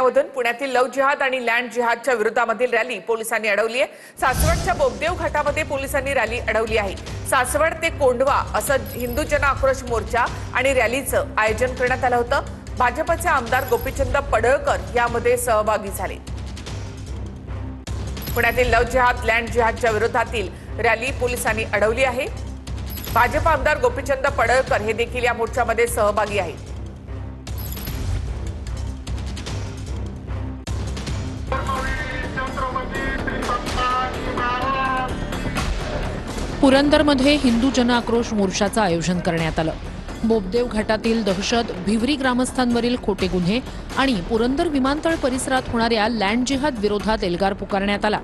जिल्ह्यामधून पुण्यातील लव्ह जिहाद आणि लँड जिहादच्या विरोधामधील रॅली पोलिसांनी अडवली आहे। सासवडच्या बोबदेव घाटामध्ये पोलिसांनी रॅली अडवली आहे। सासवड ते कोंढवा असं हिंदू जन आक्रोश मोर्चा आणि रॅलीचं आयोजन करण्यात आलं होतं। भाजपचे आमदार गोपीचंद पडळकर यामध्ये सहभागी झाले। पुण्यातील लव्ह जिहाद लँड जिहादच्या विरोधातील रॅली पोलिसांनी अडवली आहे। भाजप आमदार गोपीचंद पडळकर हे देखील या मोर्चामध्ये सहभागी आहेत। पुरंदरमध्ये हिंदू जन आक्रोश मोर्चाचं आयोजन करण्यात आलं। बोबदेव घाटातील दहशत, भिवरी ग्रामस्थांवरील खोटे गुन्हे आणि पुरंदर विमानतळ परिसरात होणाऱ्या लँड जिहाद विरोधात एल्गार पुकारण्यात आला।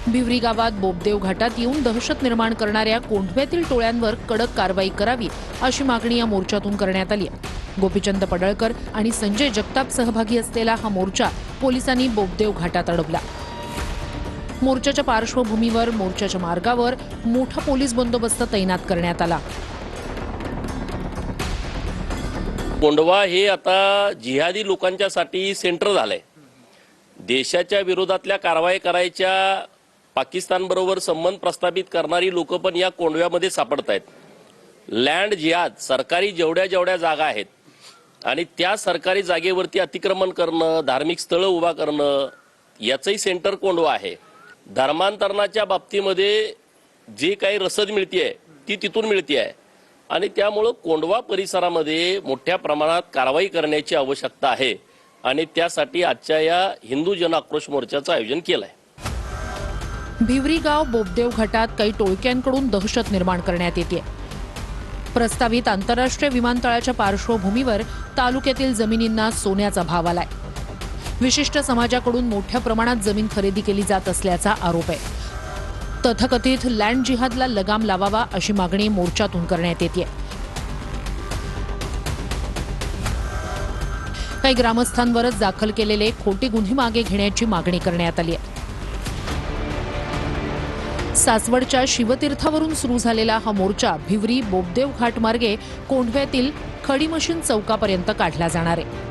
भिवरी गावात बोबदेव घाटात येऊन दहशत निर्माण करणाऱ्या कोंढव्यातील टोळ्यांवर कडक कारवाई करावी अशी मागणी या मोर्चातून करण्यात आली आहे। गोपीचंद पडळकर आणि संजय जगताप सहभागी असलेला हा मोर्चा पोलिसांनी बोबदेव घाटात अडवला। मोर्चाच्या पार्श्वभूमीवर मोर्चाच्या मार्गावर मोठा पोलीस बंदोबस्त तैनात करण्यात आला। कोंढवा हे आता जिहादी लोकांच्यासाठी सेंटर झालंय। देशाच्या विरोधातल्या कारवाई करायच्या पाकिस्तान बरोबर संबंध प्रस्थापित करणारी लोक पण या कोंढव्यामध्ये सापडतायत। लँड जिहाद सरकारी जेवढ्या जागा आहेत आणि त्या सरकारी जागेवरती अतिक्रमण करणं, धार्मिक स्थळ उभा करणं याचंही सेंटर कोंढवा आहे। धर्मांतरणाच्या बाबतीमध्ये जे काही रसद मिळतेय ती तिथून मिळतेय आणि त्यामुळे कोंढवा परिसरामध्ये मोठ्या प्रमाणात कारवाई करण्याची आवश्यकता आहे आणि त्यासाठी आजच्या या हिंदू जन आक्रोश मोर्चाचं आयोजन केलंय। भिवरी गाव बोबदेव घाटात काही टोळक्यांकडून दहशत निर्माण करण्यात येते। प्रस्तावित आंतरराष्ट्रीय विमानतळाच्या पार्श्वभूमीवर तालुक्यातील जमिनींना सोन्याचा भाव आलाय। विशिष्ट समाजाकडून मोठ्या प्रमाणात जमीन खरेदी केली जात असल्याचा आरोप आहे। तथाकथित लँड जिहादला लगाम लावावा अशी मागणी मोर्चातून करण्यात येते। काही ग्रामस्थांवरच दाखल केलेले खोटे गुन्हे मागे घेण्याची मागणी करण्यात आली आहे। सासवडच्या शिवतीर्थावरून सुरू झालेला हा मोर्चा भिवरी बोबदेव घाट मार्गे कोंढव्यातील खडी मशीन चौकापर्यंत काढला जाणार आहे।